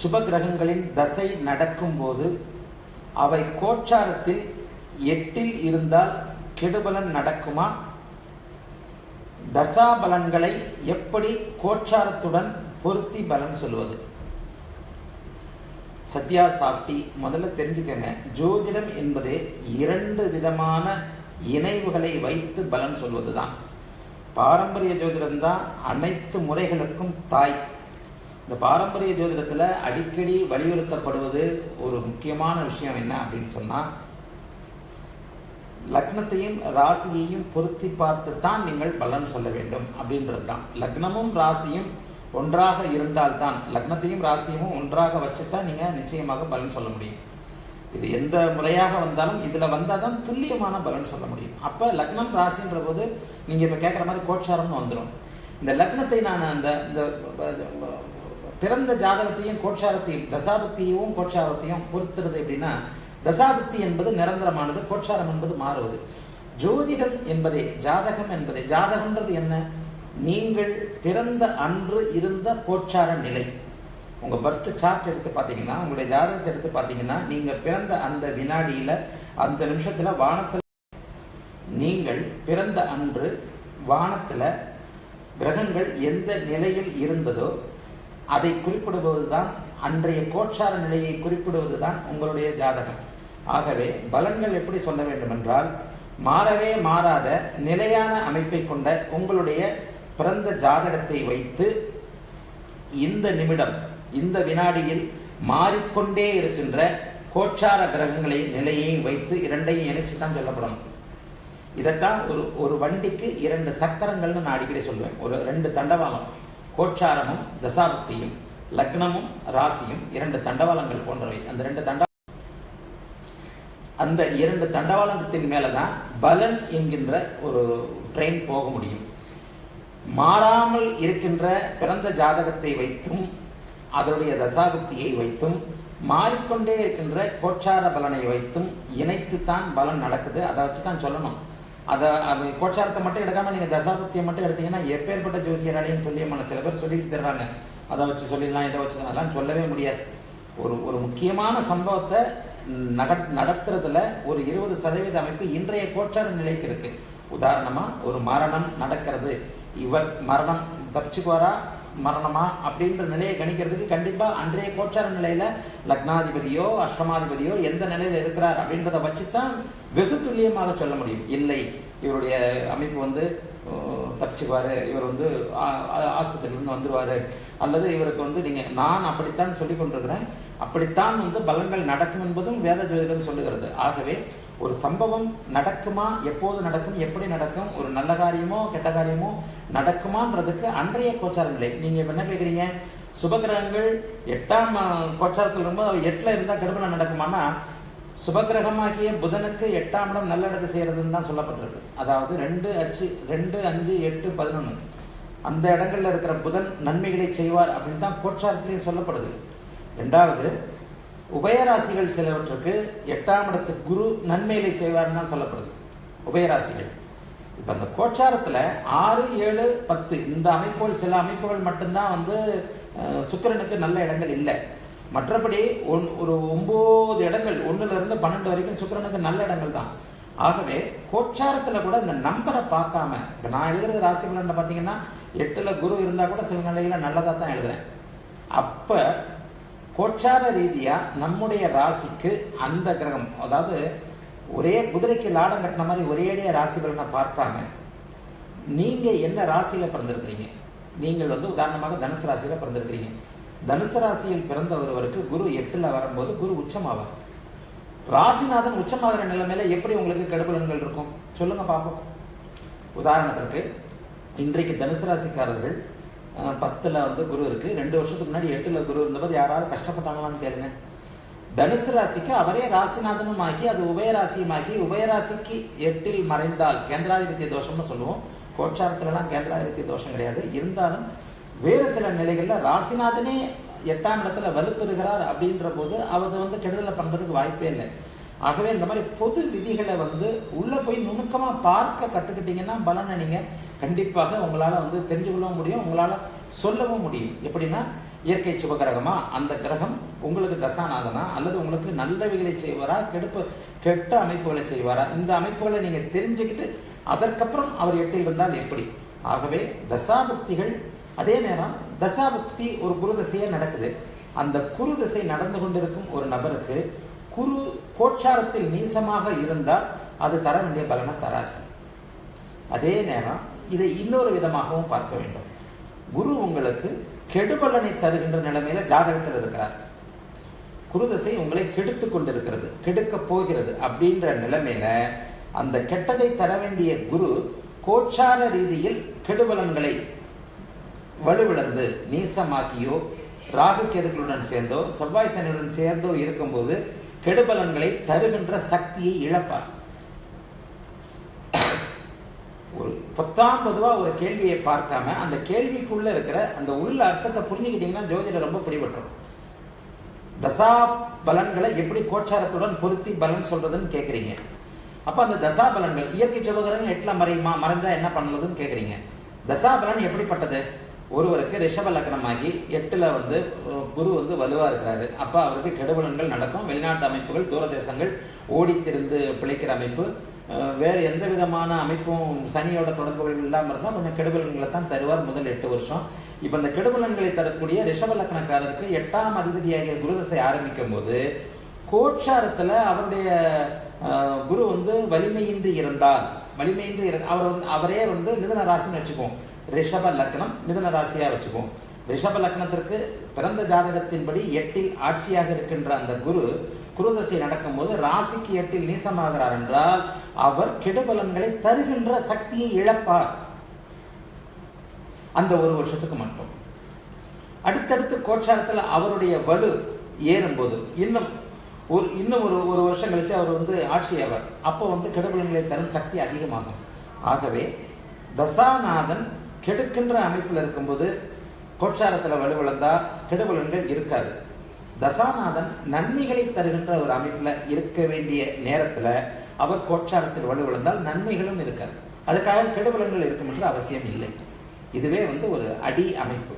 சுப கிரகங்களின் தசை நடக்கும்போது அவை கோச்சாரத்தில் 8இல் இருந்தால் கெடுபலன் நடக்குமா? தசாபலன்களை எப்படி கோச்சாரத்துடன் பொருத்தி பலன் சொல்வது? சத்யா சாஃப்டி, முதல்ல தெரிஞ்சுக்கங்க, ஜோதிடம் என்பதே 2 விதமான இணைவுகளை வைத்து பலன் சொல்வது தான். பாரம்பரிய ஜோதிடம் தான் அனைத்து முறைகளுக்கும் தாய். இந்த பாரம்பரிய ஜோதிடத்தில் அடிக்கடி வலியுறுத்தப்படுவது ஒரு முக்கியமான விஷயம் என்ன அப்படின்னு சொன்னால், லக்னத்தையும் ராசியையும் பொருத்தி பார்த்து தான் நீங்கள் பலன் சொல்ல வேண்டும் அப்படின்றது தான். லக்னமும் ராசியும் ஒன்றாக இருந்தால்தான், லக்னத்தையும் ராசியும் ஒன்றாக வச்சு தான் நீங்கள் நிச்சயமாக பலன் சொல்ல முடியும். இது எந்த முறையாக வந்தாலும் இதில் வந்தால் தான் துல்லியமான பலன் சொல்ல முடியும். அப்போ லக்னம் ராசின்ற போது நீங்கள் இப்போ கேட்குற மாதிரி கோச்சாரம்னு வந்துடும். இந்த லக்னத்தை நான் அந்த பிறந்த ஜாதகத்தையும் கோச்சாரத்தையும் தசாபுத்தியும் கோச்சாரத்தையும் பொறுத்துறது எப்படின்னா, தசாபுத்தி என்பது நிரந்தரமானது, கோச்சாரம் என்பது மாறுவது. ஜோதிடம் என்பதே ஜாதகம் என்பதே, ஜாதகம்ன்றது என்ன? நீங்கள் பிறந்த அன்று இருந்த கோச்சார நிலை. உங்கள் பர்த் சார்ட் எடுத்து பார்த்தீங்கன்னா, உங்களுடைய ஜாதகத்தை எடுத்து பார்த்தீங்கன்னா, நீங்கள் பிறந்த அந்த வினாடியில் அந்த நிமிஷத்தில் வானத்தில், நீங்கள் பிறந்த அன்று வானத்தில் கிரகங்கள் எந்த நிலையில் இருந்ததோ அதை குறிப்பிடுவது தான், அன்றைய கோச்சார நிலையை குறிப்பிடுவது தான் உங்களுடைய ஜாதகம். ஆகவே பலன்கள் எப்படி சொல்ல வேண்டும் என்றால், மாறவே மாறாத நிலையான அமைப்பை கொண்ட உங்களுடைய பிறந்த ஜாதகத்தை வைத்து இந்த நிமிடம் இந்த வினாடியில் மாறிக்கொண்டே இருக்கின்ற கோச்சார கிரகங்களை நிலையையும் வைத்து இரண்டையும் இணைச்சு தான் சொல்லப்படும். இதைத்தான் ஒரு வண்டிக்கு 2 சக்கரங்கள்னு நான் அடிக்கடி சொல்லுவேன். ஒரு 2 தண்டவாளம், கோச்சாரமும் தசாபுத்தியும், லக்னமும் ராசியும் 2 தண்டவாளங்கள் போன்றவை. அந்த 2 தண்டவாளத்தின் மேலே தான் பலன் என்கின்ற ஒரு ட்ரெயின் போக முடியும். மாறாமல் இருக்கின்ற பிறந்த ஜாதகத்தை வைத்தும் அதனுடைய தசாபுத்தியை வைத்தும் மாறிக்கொண்டே இருக்கின்ற கோச்சார பலனை வைத்தும் இணைத்துத்தான் பலன் நடக்குது. அதை வச்சு தான் சொல்லணும். அதை கோச்சாரத்தை மட்டும் எடுக்காமல் நீங்கள் தசாபுத்தியை மட்டும் எடுத்தீங்கன்னா எப்பேற்பட்ட ஜோசியராலையும் துல்லியமான, சில பேர் சொல்லிட்டு தர்றாங்க, அதை வச்சு சொல்லிடலாம், இதை வச்சு அதெல்லாம் சொல்லவே முடியாது. ஒரு முக்கியமான சம்பவத்தை நடத்துறதுல ஒரு 20% அமைப்பு இன்றைய கோச்சார நிலைக்கு இருக்கு. உதாரணமாக ஒரு மரணம் நடக்கிறது, இவர் மரணம் தப்பிச்சுக்குவாரா மரணமா அப்படின்ற நிலையை கணிக்கிறதுக்கு கண்டிப்பாக அன்றைய கோச்சார நிலையில் லக்னாதிபதியோ அஷ்டமாதிபதியோ எந்த நிலையில் இருக்கிறார் அப்படின்றத வச்சு தான் வெகு துல்லியமாக சொல்ல முடியும். இல்லை, இவருடைய அமைப்பு தப்பிச்சுக்குவார், இவர் ஆஸ்பத்திரியிலேருந்து வந்துடுவார், அல்லது இவருக்கு நீங்கள் நான் அப்படித்தான் சொல்லி கொண்டிருக்கிறேன், அப்படித்தான் பலன்கள் நடக்கும் என்பதும் வேத ஜோதிடம் சொல்லுகிறது. ஆகவே ஒரு சம்பவம் நடக்குமா, எப்போது நடக்கும், எப்படி நடக்கும், ஒரு நல்ல காரியமோ கெட்ட காரியமோ நடக்குமான்றதுக்கு அன்றைய கோச்சார நிலை. நீங்கள் என்ன கேட்குறீங்க, சுபகிரகங்கள் 8ஆம் கோச்சாரத்தில் இருக்கும்போது அவர் 8ல் இருந்தால் கெடுபலன் நடக்குமானா, சுபகிரகமாகிய புதனுக்கு 8ஆம் இடம் நல்ல இடத்தை செய்கிறதுன்னு தான் சொல்லப்பட்டிருக்கு. அதாவது 2, 5, 8, 11 அந்த இடங்கள்ல இருக்கிற புதன் நன்மைகளை செய்வார் அப்படின்னு தான் கோச்சாரத்திலையும் சொல்லப்படுது. 2வது, உபயராசிகள் சிலவற்றுக்கு 8ஆம் இடத்துக்கு குரு நன்மைகளை செய்வார்னு தான் சொல்லப்படுது. உபயராசிகள் இப்போ அந்த கோச்சாரத்தில் 6, 7, 10 இந்த அமைப்புகள், சில அமைப்புகள் மட்டும்தான் சுக்கிரனுக்கு நல்ல இடங்கள் இல்லை. மற்றபடி ஒரு 9 இடங்கள் 1லிருந்து 12 வரைக்கும் சுக்கிரனுக்கு நல்ல இடங்கள் தான். ஆகவே கோச்சாரத்தில் கூட இந்த நம்பரை பார்க்காம, இப்போ நான் எழுதுறது ராசி பலனில் பார்த்தீங்கன்னா 8ல் குரு இருந்தால் கூட சில நிலையில் நல்லதாக தான் எழுதுறேன். அப்போ கோச்சார ரீதியாக நம்முடைய ராசிக்கு அந்த கிரகம், அதாவது ஒரே குதிரைக்கு லாடம் கட்டின மாதிரி ஒரேடிய ராசி பலனை பார்க்காம, நீங்கள் என்ன ராசியில் பிறந்திருக்கிறீங்க, நீங்கள் உதாரணமாக தனுசு ராசியில் பிறந்திருக்கிறீங்க. தனுசு ராசியில் பிறந்த ஒருவருக்கு குரு 8ல் வரும்போது குரு உச்சமாவார். ராசிநாதன் உச்சமாகிற நிலைமையில எப்படி உங்களுக்கு கெடுபலன்கள் இருக்கும் சொல்லுங்க பார்ப்போம். உதாரணத்திற்கு இன்றைக்கு தனுசு ராசிக்காரர்கள் 10ல் குரு இருக்கு, 2 வருஷத்துக்கு முன்னாடி 8ல் குரு இருந்தபோது யாராவது கஷ்டப்பட்டாங்களான்னு கேளுங்க. தனுசு ராசிக்கு அவரே ராசிநாதனும் ஆகி அது உபயராசியுமாகி, உபயராசிக்கு 8ல் மறைந்தால் கேந்திராதிபத்திய தோஷம்னு சொல்லுவோம். கோச்சாரத்துலலாம் கேந்திராதிபத்திய தோஷம் கிடையாது. இருந்தாலும் வேறு சில நிலைகளில் ராசிநாதனே 8ஆம் இடத்துல வலுப்பெறுகிறார் அப்படின்ற போது அவர் கெடுதலை பண்ணுறதுக்கு வாய்ப்பே இல்லை. ஆகவே இந்த மாதிரி பொது விதிகளை உள்ளே போய் நுணுக்கமாக பார்க்க கற்றுக்கிட்டிங்கன்னா பலனை நீங்கள் கண்டிப்பாக உங்களால் தெரிஞ்சு கொள்ளவும் முடியும், உங்களால் சொல்லவும் முடியும். எப்படின்னா இயற்கை சுபகிரகமா, அந்த கிரகம் உங்களுக்கு தசாநாதனா, அல்லது உங்களுக்கு நல்லவைகளை செய்வாரா, கெட்ட அமைப்புகளை செய்வாரா, இந்த அமைப்புகளை நீங்க தெரிஞ்சுக்கிட்டு அதற்கப்புறம் அவர் 8ல் இருந்தால் எப்படி. ஆகவே தசாபக்திகள், அதே நேரம் தசாபக்தி ஒரு குரு தசையே நடக்குது. அந்த குரு தசை நடந்து கொண்டிருக்கும் ஒரு நபருக்கு குரு கோட்சாரத்தில் நீசமாக இருந்தால் அது தர வேண்டிய பலனை தராது. அதே நேரம் இதை இன்னொரு விதமாகவும் பார்க்க வேண்டும். குரு உங்களுக்கு கெடுபலனை தருகின்ற நிலைமையில ஜாதகத்தில் இருக்கிறார். குருதசை உங்களை கெடுத்து கொண்டிருக்கிறது, கெடுக்க போகிறது அப்படின்ற நிலைமையில அந்த கெட்டதை தர வேண்டிய குரு கோட்சார ரீதியில் கெடுபலன்களை வலுவிழந்து நீசமாக்கியோ ராகு கேதுகளுடன் சேர்ந்தோ செவ்வாய் சனியுடன் சேர்ந்தோ இருக்கும்போது கெடுபலன்களை தருகின்ற சக்தியை இழப்பார். ஒரு 10 ஒரு கேள்வியை பார்க்காம அந்த கேள்விக்குள்ள இருக்கிற அந்த உள்ள அர்த்தத்தை புரிஞ்சுக்கிட்டீங்கன்னா ஜோதிடம் ரொம்ப பிடிபட்டுரும். தசா பலன்களை எப்படி கோச்சாரத்துடன் பொருத்தி பலன் சொல்றதுன்னு கேட்குறீங்க. அப்போ அந்த தசா பலன்கள் இயற்கை சுபகிரகம் 8ல் மறையுமா, மறைஞ்சா என்ன பண்ணுறதுன்னு கேட்குறீங்க. தசா பலன் எப்படிப்பட்டது? ஒருவருக்கு ரிஷப லக்னமாகி 8ல் குரு வலுவா இருக்கிறாரு. அப்போ அவருக்கு கெடுபலன்கள் நடக்கும். வெளிநாட்டு அமைப்புகள், தூரதேசங்கள், ஓடித்திருந்து பிழைக்கிற அமைப்பு, வேறு எந்த விதமான அமைப்பும் சனியோட தொடர்புகள் இல்லாமல் இருந்தால் கொஞ்சம் கெடுபலன்களை தான் தருவார் முதல் 8 வருஷம். இப்போ இந்த கெடுபலன்களை தரக்கூடிய ரிஷப லக்னக்காரருக்கு 8ஆம் அதிபதியாகிய குருதசை ஆரம்பிக்கும் போது கோட்சாரத்தில் அவருடைய குரு வலிமையின்றி இருந்தால், அவரே மிதுன ராசின்னு வச்சுக்குவோம். ரிஷப லக்னம் மிதுன ராசியா வச்சுக்குவோம். ரிஷப லக்னத்திற்கு பிறந்த ஜாதகத்தின்படி 8ல் ஆட்சியாக இருக்கின்ற அந்த குருதசை நடக்கும் போது ராசிக்கு 8ல் நீசமாகிறார் என்றால் அவர் கெடுபலன்களை தருகின்ற சக்தியை இழப்பார். அந்த ஒரு வருஷத்துக்கு மட்டும். அடுத்தடுத்து கோட்சாரத்தில் அவருடைய வலு ஏறும்போது இன்னும் ஒரு வருஷம் கழிச்சு அவர் ஆட்சியாவார். அப்போ கெடுபலன்களை தரும் சக்தி அதிகமாகும். ஆகவே தசாநாதன் கெடுக்கின்ற அமைப்பில் இருக்கும்போது கோட்சாரத்தில் வலுவிழந்தா கெடுபலன்கள் இருக்காது. தசாநாதன் நன்மைகளை தருகின்ற ஒரு அமைப்பில் இருக்க வேண்டிய நேரத்தில் அவர் கோட்சாரத்தில் வலுவிழந்தால் நன்மைகளும் இருக்காது. அதுக்காக கெடுபலன்கள் இருக்கும் என்று அவசியம் இல்லை. இதுவே ஒரு அடி அமைப்பு.